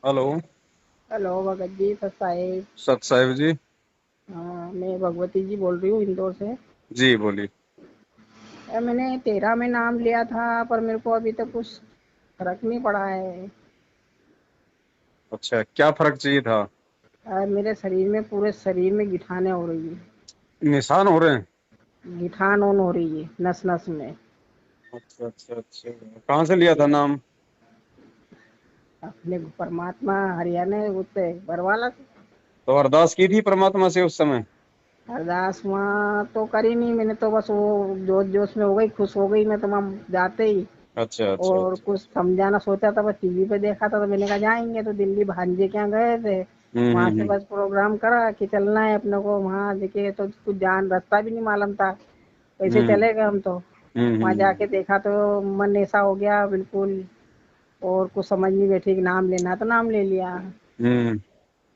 Hello. Hello Bhagat ji, सत साहिब। सत साहिब जी। हाँ, मैं भगवती जी बोल रही हूँ इंदौर से। जी बोलिए। मैंने 13 में नाम लिया था, पर मेरे को अभी तक कुछ फर्क नहीं पड़ा है। अच्छा, क्या फर्क चाहिए था? मेरे शरीर में, पूरे शरीर में गिठाने हो रही है। निशान हो रहे हैं? गिठान ऑन हो रही है नस नस में। अच्छा अच्छा अच्छा। कहाँ से लिया था नाम? अपने परमात्मा हरियाणा उतरे बरवाला से। तो अरदास की थी परमात्मा से उस समय? अरदास वहाँ तो करी नहीं मैंने, तो बस वो जोश जोश में हो गई, खुश हो गई मैं तो वहाँ जाते ही। अच्छा अच्छा और अच्छा कुछ अच्छा। समझाना सोचा था, बस टीवी पे देखा था तो मैंने कहा जाएंगे, तो दिल्ली भांजे के यहाँ गए थे। वहां से हम्म। बस प्रोग्राम करा कि चलना है अपने को वहां देखे, तो कुछ जान रास्ता भी नहीं मालूम था। कैसे हम्म चले गए हम तो। वहां हम्म जाके देखा तो मन ऐसा हो गया बिल्कुल। और कुछ समझ नहीं बैठी कि नाम लेना, तो नाम ले लिया। हम्म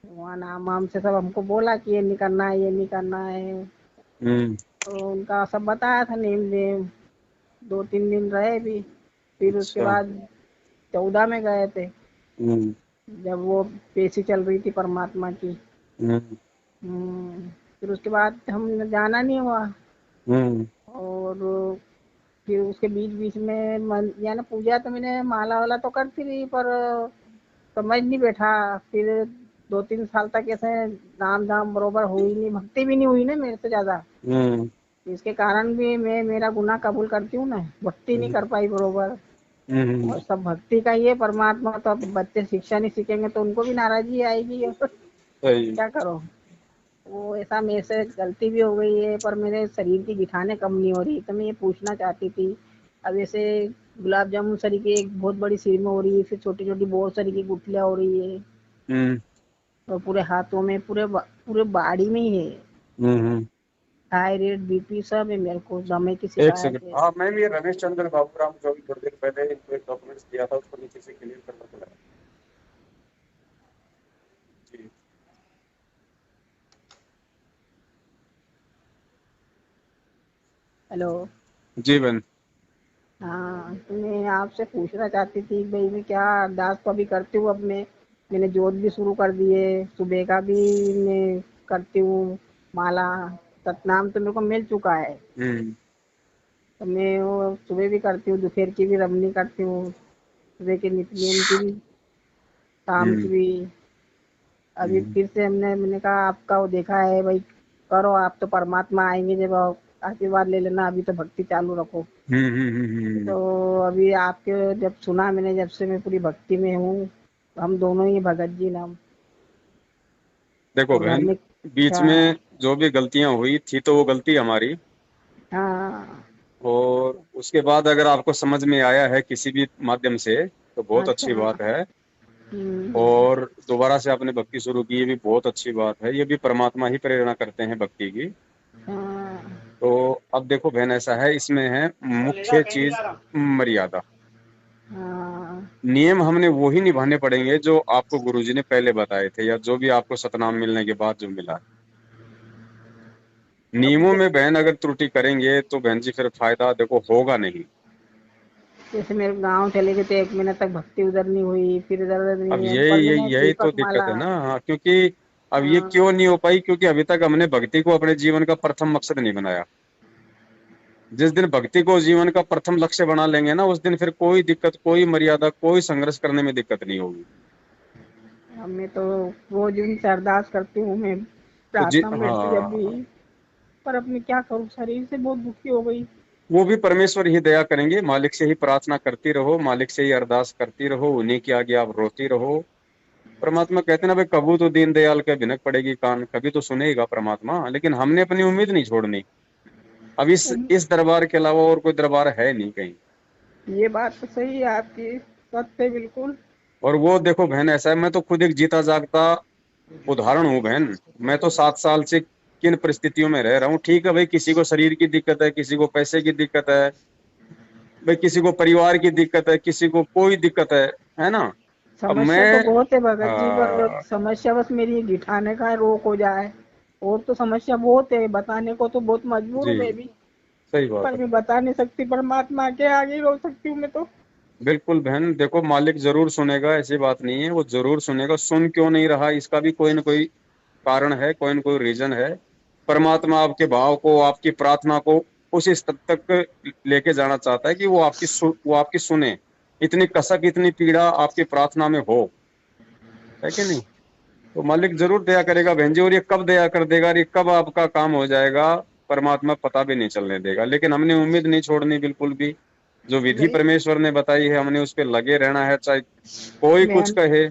वहाँ नाम वाम से सब हमको बोला कि ये नहीं करना है, ये नहीं करना है। हम्म। तो उनका सब बताया था नेम वेम। 2-3 दिन रहे भी। फिर उसके अच्छा। बाद 14 में गए थे, हम्म जब वो पेशी चल रही थी परमात्मा की। हम्म फिर उसके बाद हम जाना नहीं हुआ। हम्म। और फिर उसके बीच बीच में यानी पूजा तो मैंने माला वाला तो करती रही, पर समझ नहीं बैठा। फिर 2-3 साल तक ऐसे नाम धाम बरोबर हुई नहीं, भक्ति भी नहीं हुई ना मेरे से ज्यादा। हम्म इसके कारण भी मैं मेरा गुनाह कबूल करती हूँ ना, भक्ति नहीं कर पाई बरोबर। हम्म। और सब भक्ति का ही है परमात्मा, तो अब बच्चे शिक्षा नहीं सीखेंगे तो उनको भी नाराजगी आएगी। और सही। क्या करो। वो ऐसा मेरे से गलती भी हो गई है, पर मेरे शरीर की गिठाने कम नहीं हो रही, तो मैं ये पूछना चाहती थी। अब ऐसे गुलाब जामुन सरी की एक बहुत बड़ी सिर में हो रही है, फिर छोटी छोटी बहुत सारी की गुठलियाँ हो रही है। हम्म और पूरे हाथों में, पूरे बॉडी में ही है। हम्म। थायराइड बीपी सब है, मेरे को दमे की एक शिकायत सेकंड, है। हाँ मैं भी ये रमेश चंद्र बाबूराम जो भी थोड़ी देर पहले इनको एक डॉक्यूमेंट्स दिया था उसको नीचे से क्लियर करना पड़ा। जी। हेलो। जी बहन। हाँ, तो मैं आपसे पूछना चाहती थी भाई, मैं क्या अरदास तो अभी करती हूँ, अब मैंने जोत भी शुरू कर दी है, सुबह का भी मैं करती हूँ माला। सतनाम तो मेरे को मिल चुका है। हम्म तो मैं वो सुबह भी करती हूँ, दोपहर की भी रमनी करती हूँ, सुबह के नित्यनेम की भी, शाम की हम्म भी। अभी हम्म फिर से मैंने कहा आपका वो देखा है भाई, करो आप तो परमात्मा आएंगे जब आप आशीर्वाद ले लेना, अभी तो भक्ति चालू रखो। तो हम्म। अभी आपके जब सुना मैंने, जब से मैं पूरी भक्ति में हूँ, हम दोनों ही भगत जी नाम। देखो और घर बहन, में बीच क्या। में जो भी गलतियां हुई थी तो वो गलती हमारी। हाँ। और उसके बाद अगर आपको समझ में आया है किसी भी माध्यम से तो बहुत अच्छी अच्छा। बात है। हम्म। और दोबारा से आपने भक्ति शुरू की, ये भी बहुत अच्छी बात है। ये भी परमात्मा ही प्रेरणा करते हैं भक्ति की। हाँ। तो अब देखो बहन, ऐसा है, इसमें है मुख्य चीज मर्यादा। हाँ। नियम हमने वो ही निभाने पड़ेंगे जो आपको गुरुजी ने पहले बताए थे या जो भी आपको सतनाम मिलने के बाद जो मिला। अब नियमों में बहन अगर त्रुटि करेंगे तो बहन जी फिर फायदा देखो होगा नहीं। जैसे मेरे गांव चले गए थे, 1 महीने तक भक्ति उधर नहीं हुई, फिर इधर अब नहीं है, यही पर यही मैंने यही तो दीपक दिक्कत माला। है ना। हाँ, क्योंकि अब ये क्यों हाँ। नहीं हो पाई? क्योंकि अभी तक हमने भक्ति को अपने जीवन का प्रथम मकसद नहीं बनाया। जिस दिन भक्ति को जीवन का प्रथम लक्ष्य बना लेंगे ना, उस दिन फिर कोई दिक्कत, कोई मर्यादा, कोई संघर्ष करने में दिक्कत नहीं होगी। अब मैं तो रोज उनसे अरदास करती हूँ मैं, तो जी प्रार्थना में बैठती जब भी। हाँ, पर अब मैं क्या करूँ, शरीर से बहुत दुखी हो गई। वो भी परमेश्वर ही दया करेंगे। मालिक से ही प्रार्थना करती रहो, मालिक से ही अरदास करती रहो, उन्हीं के आगे आप रोती रहो। परमात्मा कहते हैं ना भाई, कबू तो दीन दयाल के भिनक पड़ेगी कान, कभी तो सुनेगा परमात्मा। लेकिन हमने अपनी उम्मीद नहीं छोड़नी। अब इस दरबार के अलावा और कोई दरबार है नहीं कहीं। ये बात तो सही है आपकी, सत्य बिल्कुल। और वो देखो बहन, ऐसा है, मैं तो खुद एक जीता जागता उदाहरण हूँ बहन। मैं तो 7 साल से किन परिस्थितियों में रह रहा हूँ। ठीक है भाई, किसी को शरीर की दिक्कत है, किसी को पैसे की दिक्कत है, भाई किसी को परिवार की दिक्कत है, किसी को कोई दिक्कत है ना। अब समस्या तो मैं बहुत है भगत जी, पर हाँ समस्या बस मेरी गिठाने का रोक हो जाए। और तो समस्या बहुत है, बताने को तो बहुत मजबूर जी, हूँ मैं भी। सही बात पर है। मैं बता नहीं सकती, परमात्मा के आगे ही रो सकती हूँ मैं तो। बिल्कुल बहन, देखो मालिक जरूर सुनेगा, ऐसी बात नहीं है, वो जरूर सुनेगा। सुन क्यों नहीं रहा, इसका भी कोई ना कोई कारण है, कोई ना कोई रीजन है। परमात्मा आपके भाव को, आपकी प्रार्थना को उस स्तर तक लेके जाना चाहता है कि वो आपकी सुने। इतनी कसक, इतनी पीड़ा आपकी प्रार्थना में हो, है कि नहीं? तो मालिक जरूर दया करेगा बहन जी। और ये कब दया कर देगा और ये कब आपका काम हो जाएगा, परमात्मा पता भी नहीं चलने देगा। लेकिन हमने उम्मीद नहीं छोड़नी बिल्कुल भी। जो विधि नहीं, परमेश्वर ने बताई है, हमने उस पर लगे रहना है, चाहे कोई मैं कुछ कहे।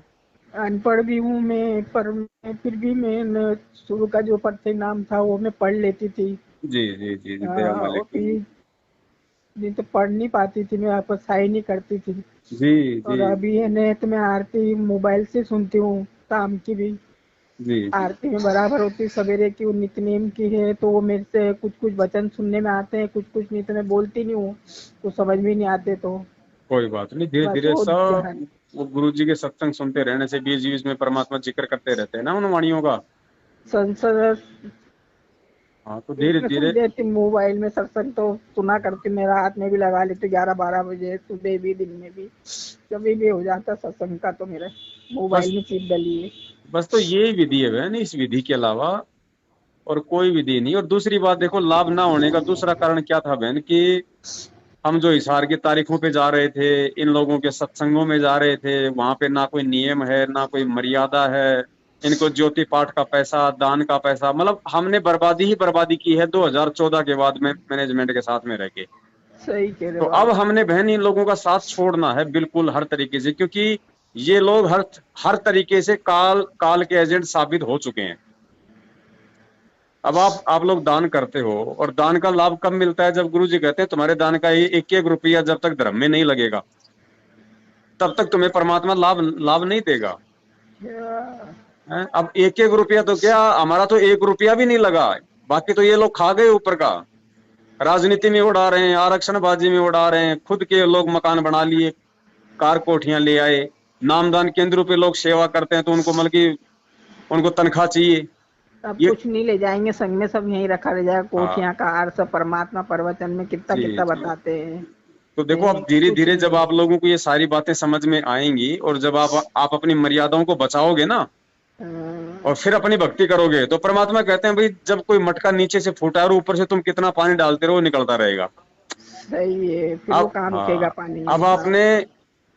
अनपढ़ भी हूँ मैं, पर फिर भी मैं शुरू का जो पढ़ते नाम था वो मैं पढ़ लेती थी। जी जी जी जी, दया और मालिक की। फिर नहीं तो पढ़ नहीं पाती थी, मैं आपको सही नहीं करती थी। जी जी और अभी है ने तो मैं आरती मोबाइल से सुनती हूँ, शाम की भी जी। आरती में बराबर होती, सवेरे की वो नित्यनेम की है, तो वो मेरे से कुछ कुछ वचन सुनने में आते हैं, कुछ कुछ नहीं तो मैं बोलती नहीं हूँ, तो समझ में नहीं आते, तो कोई बात नहीं, धीरे बस धीरे वो ध्यान। सब वो गुरु जी के सत्संग सुनते रहने से बीच बीच में परमात्मा जिक्र करते रहते हैं ना उन वाणियों का। संसद हाँ, तो धीरे उसमें सुन धीरे। लेती मोबाइल में सत्संग, तो सुना करती, मेरा हाथ में भी लगा लेती 11-12 बजे, सुबह भी दिन में भी, कभी भी हो जाता सत्संग का, तो मेरे बस मोबाइल में चिप डली है। बस तो यही विधि है बहन, इस विधि के अलावा और कोई विधि नहीं। और दूसरी बात देखो, लाभ ना होने का दूसरा कारण क्या था बहन, कि हम जो हिसार की तारीखों पे जा रहे थे, इन लोगों के सत्संगों में जा रहे थे, वहां पे ना कोई नियम है, ना कोई मर्यादा है। इनको ज्योति पाठ का पैसा, दान का पैसा, मतलब हमने बर्बादी ही बर्बादी की है 2014 के बाद में मैनेजमेंट के साथ में रह के। सही कह रहे तो हो अब आप। हमने बहन इन लोगों का साथ छोड़ना है बिल्कुल, हर तरीके से, क्योंकि ये लोग हर हर तरीके से काल काल के एजेंट साबित हो चुके हैं। अब आप लोग दान करते हो, और दान का लाभ कब मिलता है? जब गुरु जी कहते हैं तुम्हारे दान का ये एक एक रुपया जब तक धर्म में नहीं लगेगा, तब तक तुम्हें परमात्मा लाभ लाभ नहीं देगा। हैं? अब एक एक रुपया तो क्या, हमारा तो एक रुपया भी नहीं लगा, बाकी तो ये लोग खा गए ऊपर का। राजनीति में उड़ा रहे हैं, आरक्षणबाजी में उड़ा रहे हैं, खुद के लोग मकान बना लिए, कार कोठियां ले आए। नामदान केंद्रों पे लोग सेवा करते हैं तो उनको मतलब कि उनको तनख्वाह चाहिए। अब ये कुछ नहीं ले जाएंगे संग में, सब यहीं रखा रह जाएगा, हाँ कोठियाँ कार सब परमात्मा प्रवचन में कितना जी कितना जी। बताते हैं। तो देखो, अब धीरे कुछ धीरे नहीं जब है। आप लोगों को ये सारी बातें समझ में आएंगी, और जब आप अपनी मर्यादाओं को बचाओगे ना, और फिर अपनी भक्ति करोगे, तो परमात्मा कहते हैं भाई, जब कोई मटका नीचे से फूटा है और ऊपर से तुम कितना पानी डालते रहो, निकलता रहेगा। सही है, फिर वो अब कहाँ रुकेगा हाँ, पानी। अब हाँ, आपने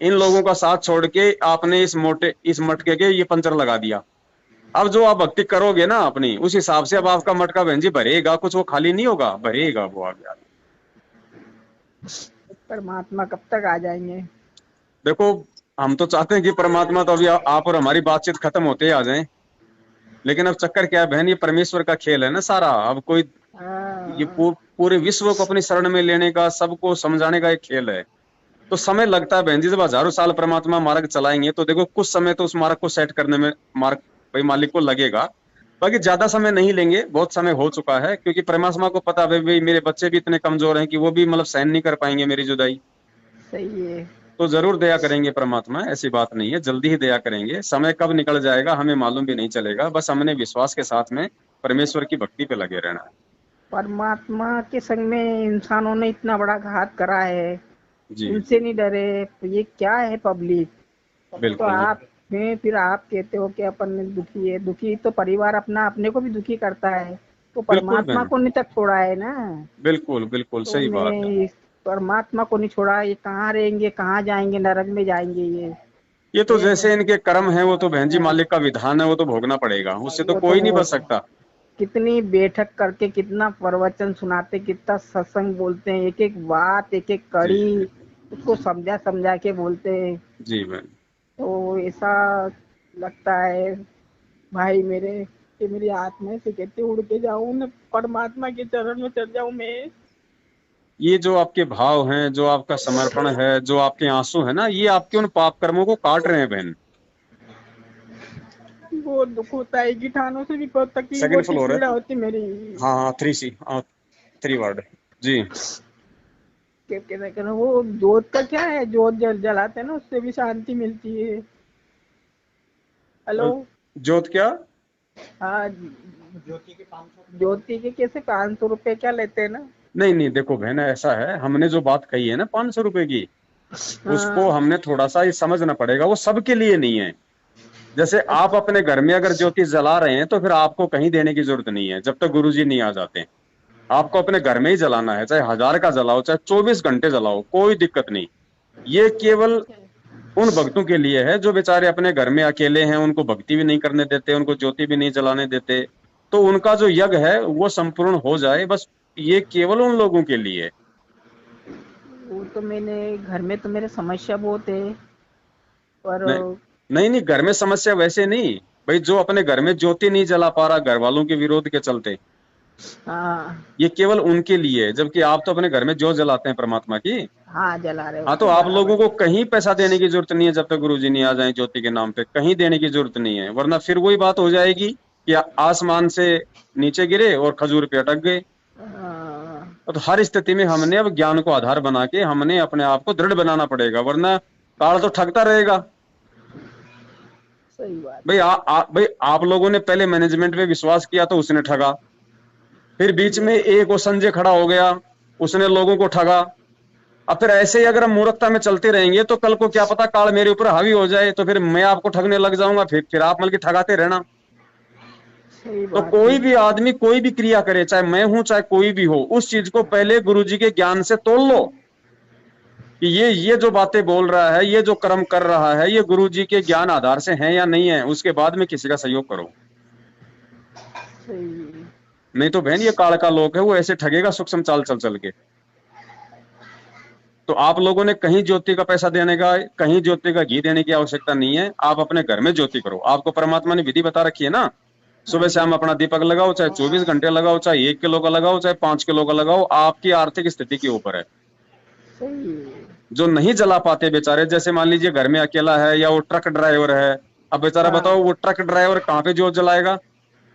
इन लोगों का साथ छोड़ के आपने इस मटके के ये पंचर लगा दिया। अब जो आप भक्ति करोगे ना अपनी, उस हिसाब से अब आपका मटका बहन जी भरेगा, कुछ वो खाली नहीं होगा, भरेगा वो आगे आगे। परमात्मा कब तक आ जाएंगे। देखो, हम तो चाहते हैं कि परमात्मा तो अभी आप और हमारी बातचीत खत्म होते ही आ जाए। लेकिन अब चक्कर क्या है बहन, ये परमेश्वर का खेल है ना सारा। अब कोई ये हाँ, पूरे विश्व को अपनी शरण में लेने का, सबको समझाने का एक खेल है। तो समय लगता है बहन जी, जब हजारों साल परमात्मा मार्ग चलाएंगे, तो देखो कुछ समय तो उस मार्ग को सेट करने में मार्ग भाई मालिक को लगेगा। बाकी ज्यादा समय नहीं लेंगे, बहुत समय हो चुका है, क्योंकि परमात्मा को पता है भाई मेरे बच्चे भी इतने कमजोर हैं कि वो भी मतलब सहन नहीं कर पाएंगे मेरी जुदाई। सही है। तो जरूर दया करेंगे परमात्मा, ऐसी बात नहीं है, जल्दी ही दया करेंगे। समय कब निकल जाएगा हमें मालूम भी नहीं चलेगा, बस हमने विश्वास के साथ में परमेश्वर की भक्ति पे लगे रहना है। परमात्मा के संग में इंसानों ने इतना बड़ा घात करा है, जी इनसे जी। नहीं डरे। ये क्या है पब्लिक। तो बिल्कुल आप हैं, फिर आप कहते हो कि अपन दुखी है, दुखी तो परिवार अपना अपने को भी दुखी करता है, तो बिल्कुल परमात्मा बहन, को नहीं तक छोड़ा है ना। बिल्कुल बिल्कुल तो सही बात है। मैं इस परमात्मा को नहीं छोड़ा, ये कहाँ रहेंगे, कहाँ जाएंगे, नरक में जाएंगे ये। ये तो ये जैसे इनके कर्म है, वो तो बहन जी मालिक का विधान है, वो तो भोगना पड़ेगा, उससे तो वो तो कोई नहीं वो बच सकता। कितनी बैठक करके कितना प्रवचन सुनाते, कितना सत्संग बोलते हैं, एक एक बात, एक एक जी कड़ी जी उसको समझा समझा के बोलते हैं। जी बहन। तो ऐसा लगता है भाई मेरे, कि मेरी आत्मा से कहते उड़ के जाऊं ना, परमात्मा के चरण में चढ़ जाऊं मैं। ये जो आपके भाव हैं, जो आपका समर्पण है, जो आपके आंसू है ना, ये आपके उन पाप कर्मों को काट रहे हैं बहन। बहुत दुख होता है, गिठानों से भी बहुत तकलीफ सेकंड होती, फ्लोर है। पीड़ा होती मेरी। हाँ हाँ, 3C, हाँ 3 वार्ड। जी। कहते वो जोत का क्या है, जोत जलाते हैं ना, उससे भी शांति मिलती है। हेलो। जोत क्या? हाँ, ज्योति के कैसे 500 रुपए क्या लेते हैं ना। नहीं नहीं, देखो बहन ऐसा है, हमने जो बात कही है ना 500 रुपए की, उसको हमने थोड़ा सा ये समझना पड़ेगा, वो सबके लिए नहीं है। जैसे आप अपने घर में अगर ज्योति जला रहे हैं तो फिर आपको कहीं देने की जरूरत नहीं है जब तक गुरुजी नहीं आ जाते। आपको अपने घर में ही जलाना है, चाहे 1000 का जलाओ, चाहे 24 घंटे जलाओ, कोई दिक्कत नहीं। ये केवल उन भक्तों के लिए है जो बेचारे अपने घर में अकेले हैं, उनको भक्ति भी नहीं करने देते, उनको ज्योति भी नहीं जलाने देते, तो उनका जो यज्ञ है वो संपूर्ण हो जाए, बस ये केवल उन लोगों के लिए है। वो तो मैंने घर में तो मेरे समस्या बहुत है, पर नहीं नहीं नहीं, घर में समस्या वैसे नहीं भाई, जो अपने घर में ज्योति नहीं जला पा रहा घर वालों के विरोध के चलते, हाँ ये केवल उनके लिए है, जबकि आप तो अपने घर में ज्योत जलाते हैं परमात्मा की। हाँ जला रहे हो हाँ, तो तो आप बराबर लोगों को है। कहीं पैसा देने की जरूरत नहीं है जब तक गुरुजी नहीं आ जाए ज्योति के नाम पे, कहीं देने की जरूरत नहीं है, वरना फिर वही बात हो जाएगी कि आसमान से नीचे गिरे और खजूर पे अटक गए। हाँ, तो हर स्थिति में हमने अब ज्ञान को आधार बना के हमने अपने आप को दृढ़ बनाना पड़ेगा, वरना काल तो ठगता रहेगा। सही बात भाई है। भाई आप लोगों ने पहले मैनेजमेंट पे विश्वास किया तो उसने ठगा, फिर बीच में एक वो संजय खड़ा हो गया, उसने लोगों को ठगा। अब फिर ऐसे ही अगर हम मूर्खता में चलते रहेंगे तो कल को क्या पता काल मेरे ऊपर हावी हो जाए, तो फिर मैं आपको ठगने लग जाऊंगा, फिर आप मतलब ठगाते रहना। सही तो बात कोई है। भी आदमी कोई भी क्रिया करे, चाहे मैं हूं चाहे कोई भी हो, उस चीज को पहले गुरुजी के ज्ञान से तोल लो कि ये जो बातें बोल रहा है, ये जो कर्म कर रहा है, ये गुरुजी के ज्ञान आधार से है या नहीं है, उसके बाद में किसी का सहयोग करो। सही। नहीं तो बहन ये काल का लोक है, वो ऐसे ठगेगा सूक्ष्म चाल चल चल के। तो आप लोगों ने कहीं ज्योति का पैसा देने का, कहीं ज्योति का घी देने की आवश्यकता नहीं है, आप अपने घर में ज्योति करो। आपको परमात्मा ने विधि बता रखी है ना, हाँ सुबह जी। शाम अपना दीपक लगाओ, चाहे 24 घंटे लगाओ, चाहे 1 किलो का लगाओ, चाहे 5 किलो का लगाओ, आपकी आर्थिक स्थिति के ऊपर है। सही। जो नहीं जला पाते बेचारे, जैसे मान लीजिए घर में अकेला है या वो ट्रक ड्राइवर है, अब बेचारा बताओ हाँ वो ट्रक ड्राइवर कहाँ पे जोत जलाएगा।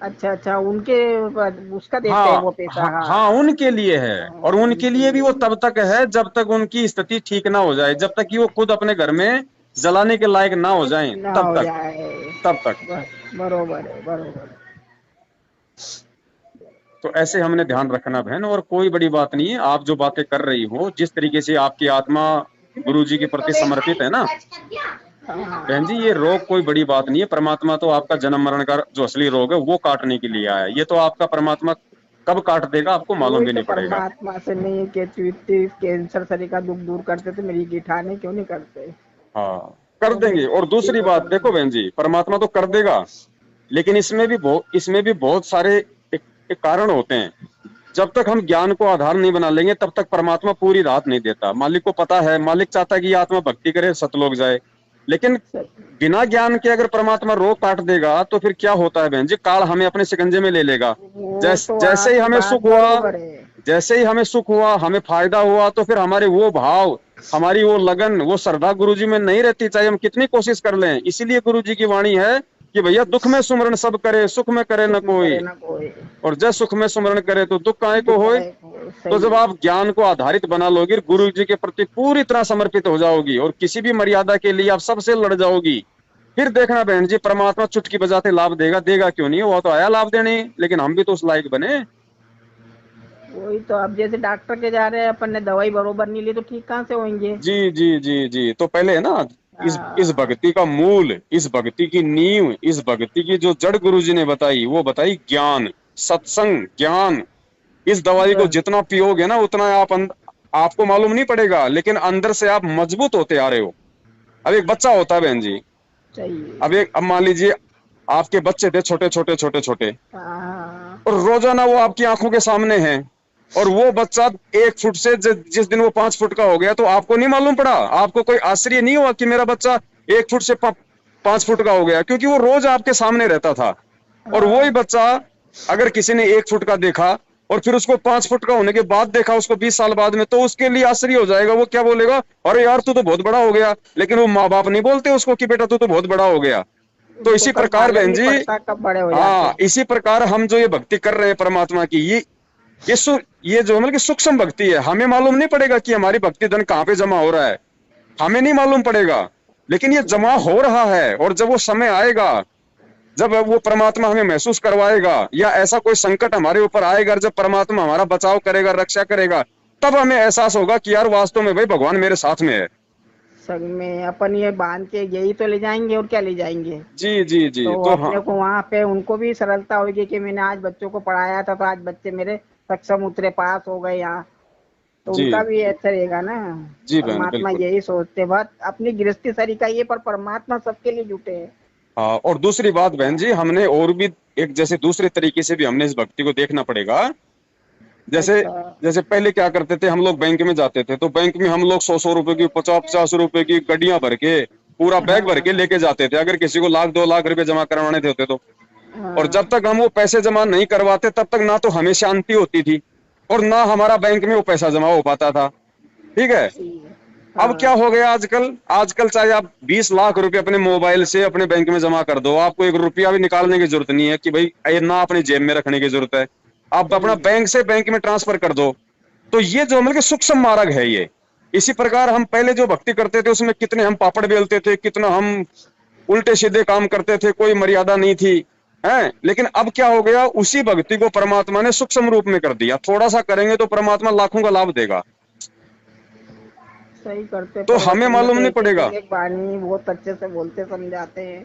अच्छा अच्छा, उनके उसका देते हैं हाँ वो पैसा। हाँ हाँ हाँ, उनके लिए है, और उनके उनके लिए भी वो लिए। तब तक है जब तक उनकी स्थिति ठीक ना हो जाए, जब तक कि वो खुद अपने घर में जलाने के लायक ना हो जाएं, ना तब हो तक, जाए। तब तक। बरोबर है बरोबर है। तो ऐसे हमने ध्यान रखना बहन, और कोई बड़ी बात नहीं है। आप जो बातें कर रही हो, जिस तरीके से आपकी आत्मा गुरु जी के प्रति समर्पित है ना बहन जी, हाँ ये रोग कोई बड़ी बात नहीं है। परमात्मा तो आपका जन्म मरण का जो असली रोग है वो काटने के लिए आया है। ये तो आपका परमात्मा कब काट देगा आपको मालूम वही भी तो नहीं पड़ेगा। परमात्मा से नहीं के कैंसर शरीर का दुख दूर करते तो मेरी गिठाने क्यों नहीं करते। हाँ, कर वो देंगे। मेरी और भक्ति दूसरी को बात करना। देखो बहन जी, परमात्मा तो कर देगा, लेकिन इसमें भी बहुत सारे एक कारण होते हैं। जब तक हम ज्ञान को आधार नहीं बना लेंगे तब तक परमात्मा पूरी राहत नहीं देता। मालिक को पता है, मालिक चाहता है कि ये आत्मा भक्ति करे, सतलोक जाए, लेकिन बिना ज्ञान के अगर परमात्मा रोग काट देगा तो फिर क्या होता है बहन जी, काल हमें अपने शिकंजे में ले लेगा। वो तो जैसे ही आपकी हमें बात सुख हुआ, बरोबर है। जैसे ही हमें सुख हुआ, हमें फायदा हुआ, तो फिर हमारे वो भाव, हमारी वो लगन, वो श्रद्धा गुरुजी में नहीं रहती, चाहे हम कितनी कोशिश कर लें। इसीलिए गुरुजी की वाणी है कि भैया दुख में सुमरण सब करे, सुख में करे न सुख में करे कोई, ना कोई। और जब सुख में सुमरण करे तो दुख काहे को दुख होए। है को तो सही। जब आप ज्ञान को आधारित बना लोगी, गुरु जी के प्रति पूरी तरह समर्पित हो जाओगी और किसी भी मर्यादा के लिए आप सबसे लड़ जाओगी, फिर देखना बहन जी, परमात्मा चुटकी बजाते लाभ देगा। देगा क्यों नहीं, वो तो आया लाभ देने, लेकिन हम भी तो उस लायक बने। वही तो, अब जैसे डॉक्टर के जा रहे हैं, अपन ने दवाई बरोबर नहीं ली तो ठीक कहाँ से होंगे। जी जी जी जी, तो पहले है ना, इस हाँ भक्ति का मूल, इस भक्ति की नींव, इस भक्ति की जो जड़ गुरु जी ने बताई, वो बताई ज्ञान, सत्संग, ज्ञान। इस दवाई को बस जितना पियोगे ना उतना आपको मालूम नहीं पड़ेगा, लेकिन अंदर से आप मजबूत होते आ रहे हो। अब एक बच्चा होता है बहन जी, चाहिए। अब मान लीजिए आपके बच्चे थे छोटे छोटे छोटे छोटे, हाँ और रोजाना वो आपकी आंखों के सामने है, और वो बच्चा 1 फुट से जिस दिन वो 5 फुट का हो गया तो आपको नहीं मालूम पड़ा, आपको कोई आश्चर्य नहीं हुआ कि मेरा बच्चा 1 फुट से 5 फुट का हो गया, क्योंकि वो रोज आपके सामने रहता था। और वही हाँ बच्चा अगर किसी ने 1 फुट का देखा और फिर उसको 5 फुट का होने के बाद देखा, उसको 20 साल बाद में, तो उसके लिए आश्चर्य हो जाएगा। वो क्या बोलेगा, अरे यार तू तो बहुत बड़ा हो गया। लेकिन वो माँ बाप नहीं बोलते उसको कि बेटा तू तो बहुत बड़ा हो गया। तो उसको इसी कल प्रकार मालूम बहन नहीं जी, पड़ता कब बड़े हो जाते। हाँ, इसी प्रकार हम जो ये भक्ति कर रहे हैं परमात्मा की, ये जो मतलब कि सूक्ष्म भक्ति है, हमें मालूम नहीं पड़ेगा कि हमारी भक्ति धन कहाँ पे जमा हो रहा है, हमें नहीं मालूम पड़ेगा, लेकिन ये जमा हो रहा है। और जब वो समय आएगा, जब वो परमात्मा हमें महसूस करवाएगा, या ऐसा कोई संकट हमारे ऊपर आएगा, जब परमात्मा हमारा बचाव करेगा, रक्षा करेगा, तब हमें एहसास होगा कि यार वास्तव में भाई भगवान मेरे साथ में है। संग में अपन ये बांध के यही तो ले जाएंगे और क्या ले जाएंगे। जी जी जी। तो तो हाँ अपने को वहां पे उनको भी सरलता होगी कि मैंने आज बच्चों को पढ़ाया था तो आज बच्चे मेरे सक्षम उतरे, पास हो गए यहाँ, तो जी उनका भी अच्छा रहेगा ना। जी बहन परमात्मा बिल्कुल। यही सोचते, बस अपनी गृहस्थी तरीका ये, पर परमात्मा सबके लिए जुटे हैं। हाँ, और दूसरी बात बहन जी, हमने और भी एक जैसे दूसरे तरीके से भी हमने इस भक्ति को देखना पड़ेगा। जैसे अच्छा। जैसे पहले क्या करते थे, हम लोग बैंक में जाते थे तो बैंक में हम लोग 100-100 रुपए की, 50-50 रुपए की गड्डियां भर के, पूरा बैग भर के हाँ लेके जाते थे, अगर किसी को 1 लाख 2 लाख रुपए जमा करवाने थे होते तो। और जब हाँ। तक हम वो पैसे जमा नहीं करवाते तब तक ना तो हमें शांति होती थी और ना हमारा बैंक में वो पैसा जमा हो पाता था। ठीक है। ठीक है। अब क्या हाँ हो गया आजकल, आजकल चाहे आप 20 लाख रुपए अपने मोबाइल से अपने बैंक में जमा कर दो, आपको 1 रुपया भी निकालने की जरूरत नहीं है कि भाई ये ना अपनी जेब में रखने की जरूरत है, आप अपना ठीक। बैंक से बैंक में ट्रांसफर कर दो। तो ये जो मतलब कि सूक्ष्म मार्ग है ये। इसी प्रकार हम पहले जो भक्ति करते थे उसमें कितने हम पापड़ बेलते थे, कितना हम उल्टे सीधे काम करते थे, कोई मर्यादा नहीं थी, है। लेकिन अब क्या हो गया, उसी भक्ति को परमात्मा ने सूक्ष्म रूप में कर दिया, थोड़ा सा करेंगे तो परमात्मा लाखों का लाभ देगा। सही करते, तो हमें प्रवचन में मालूम तो नहीं एक पड़ेगा, एक वाणी बहुत अच्छे से बोलते समझाते हैं।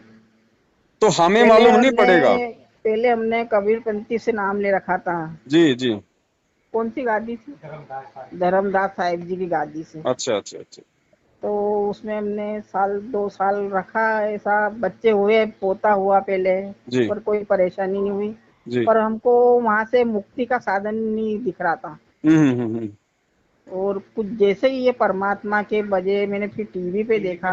तो हमें पहले मालूम नहीं हमने पड़ेगा। पहले हमने कबीरपंथी से नाम ले रखा था। जी जी। कौन सी गादी से? धर्मदास साहिब जी की गादी से। अच्छा अच्छा अच्छा। तो उसमें हमने 1 2 साल रखा, ऐसा बच्चे हुए, पोता हुआ पहले, जी पर कोई परेशानी नहीं हुई। जी। पर हमको वहां से मुक्ति का साधन नहीं दिख रहा था। हम्म। और कुछ जैसे ही ये परमात्मा के बजे मैंने फिर टीवी पे देखा।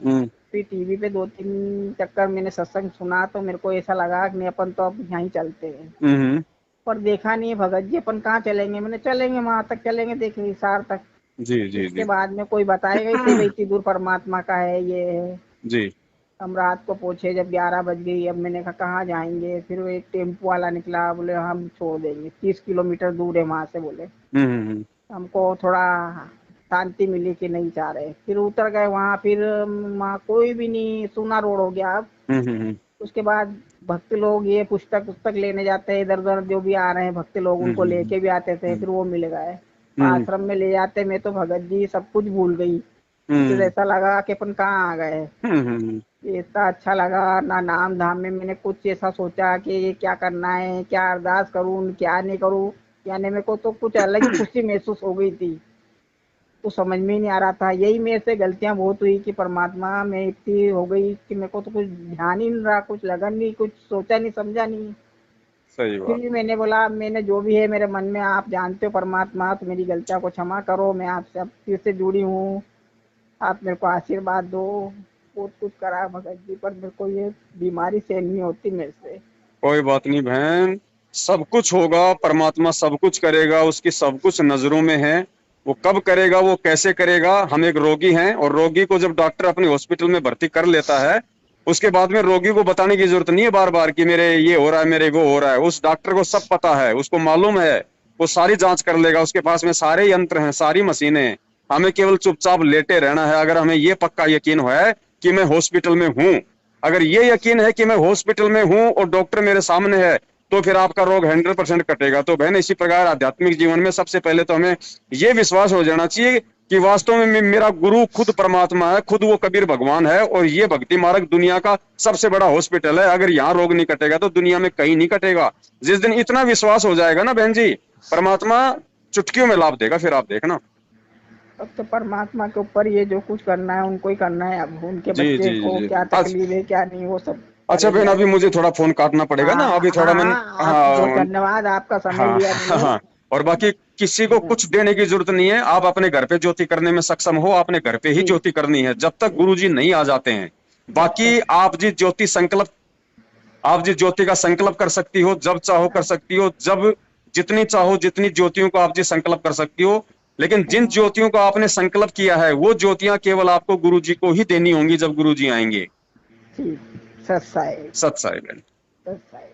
हम्म फिर टीवी पे 2 3 चक्कर मैंने सत्संग सुना तो मेरे को ऐसा लगा कि नहीं, अपन तो अब यहीं चलते हैं। हम्म। पर देखा नहीं भगत जी, अपन कहाँ चलेंगे, मैंने चलेंगे वहां तक, चलेंगे देखें हिसार तक। जी जी इसके जी बाद में कोई बताएगा ही नहीं भाई इतनी दूर परमात्मा का है ये है। जी। हम रात को पूछे जब 11 बज गई, अब मैंने कहा कहाँ जाएंगे, फिर वो एक टेम्पो वाला निकला, बोले हम छोड़ देंगे, 30 किलोमीटर दूर है वहां से, बोले। हम्म। हमको थोड़ा शांति मिली कि नहीं जा रहे, फिर उतर गए वहां, फिर वहाँ कोई भी नहीं, सूना रोड हो गया अब। हम्म। उसके बाद भक्त लोग ये पुस्तक पुस्तक लेने जाते हैं, इधर उधर जो भी आ रहे हैं भक्त लोग उनको लेके भी आते थे, फिर वो मिल गए। हम्म आश्रम में ले जाते, मैं तो भगत जी सब कुछ भूल गई। फिर हम्म ऐसा लगा कि अपन कहाँ आ गए। हम्म। ये इतना अच्छा लगा ना, नाम धाम में मैंने कुछ ऐसा सोचा कि ये क्या करना है, क्या अरदास करूं क्या नहीं करूं, यानी मेरे को तो कुछ अलग ही खुशी महसूस हो गई थी। तो समझ में ही नहीं आ रहा था, यही मेरे से गलतियां बहुत हुई कि परमात्मा में इतनी हो गई कि मेरे को तो कुछ ध्यान ही नहीं रहा, कुछ लगन नहीं, कुछ सोचा नहीं समझा नहीं। सही फिर बात। भी मैंने बोला, मैंने जो भी है मेरे मन में, आप जानते हो परमात्मा, तो मेरी गलतियां को क्षमा करो, मैं आपसे अब फिर से जुड़ी हूँ, आप मेरे को आशीर्वाद दो। बहुत कुछ करा भगत जी, पर मेरे को ये बीमारी सहन नहीं होती मेरे से। कोई बात नहीं बहन, सब कुछ होगा, परमात्मा सब कुछ करेगा, उसकी सब कुछ नजरों में है। वो कब करेगा, वो कैसे करेगा, हम एक रोगी हैं और रोगी को जब डॉक्टर अपने हॉस्पिटल में भर्ती कर लेता है, उसके बाद में रोगी को बताने की जरूरत नहीं है बार बार कि मेरे ये हो रहा है, मेरे वो हो रहा है। उस डॉक्टर को सब पता है, उसको मालूम है, वो सारी जांच कर लेगा, उसके पास में सारे यंत्र हैं, सारी मशीनें हैं। हमें केवल चुपचाप लेटे रहना है। अगर हमें ये पक्का यकीन है कि मैं हॉस्पिटल में हूँ, अगर ये यकीन है कि मैं हॉस्पिटल में हूं और डॉक्टर मेरे सामने है, तो फिर आपका रोग 100% कटेगा। तो बहन, इसी प्रकार आध्यात्मिक जीवन में सबसे पहले तो हमें ये विश्वास हो जाना चाहिए कि वास्तव में मेरा गुरु खुद परमात्मा है, खुद वो कबीर भगवान है, और ये भक्ति मार्ग दुनिया का सबसे बड़ा हॉस्पिटल है। अगर यहाँ रोग नहीं कटेगा तो दुनिया में कहीं नहीं कटेगा। जिस दिन इतना विश्वास हो जाएगा ना बहन जी, परमात्मा चुटकियों में लाभ देगा, फिर आप देखना। अब तो परमात्मा के ऊपर ये जो कुछ करना है उनको ही करना है, अब उनके जी बच्चे जी को जी। क्या आज तकलीफ है क्या नहीं वो सब अच्छा बहन, करेंगे। अभी मुझे थोड़ा फोन काटना पड़ेगा ना, हाँ अभी थोड़ा हाँ मैंने, हाँ, आप बहुत हाँ धन्यवाद, आपका समय हाँ लिया हाँ मैंने। हाँ। और बाकी किसी को कुछ देने की जरूरत नहीं है, आप अपने घर पे ज्योति करने में सक्षम हो, आपने घर पे ही ठीक। ज्योति करनी है जब तक गुरुजी नहीं आ जाते हैं। जब बाकी तक। आप जी ज्योति संकल्प, आप जी ज्योति का संकल्प कर सकती हो, जब चाहो कर सकती हो, जब जितनी चाहो जितनी ज्योतियों को आप जी संकल्प कर सकती हो। लेकिन जिन ज्योतियों को आपने संकल्प किया है वो ज्योतियां केवल आपको गुरुजी को ही देनी होंगी जब गुरुजी आएंगे। ठीक। सत्साई। सत्साई बहन। सत्साई।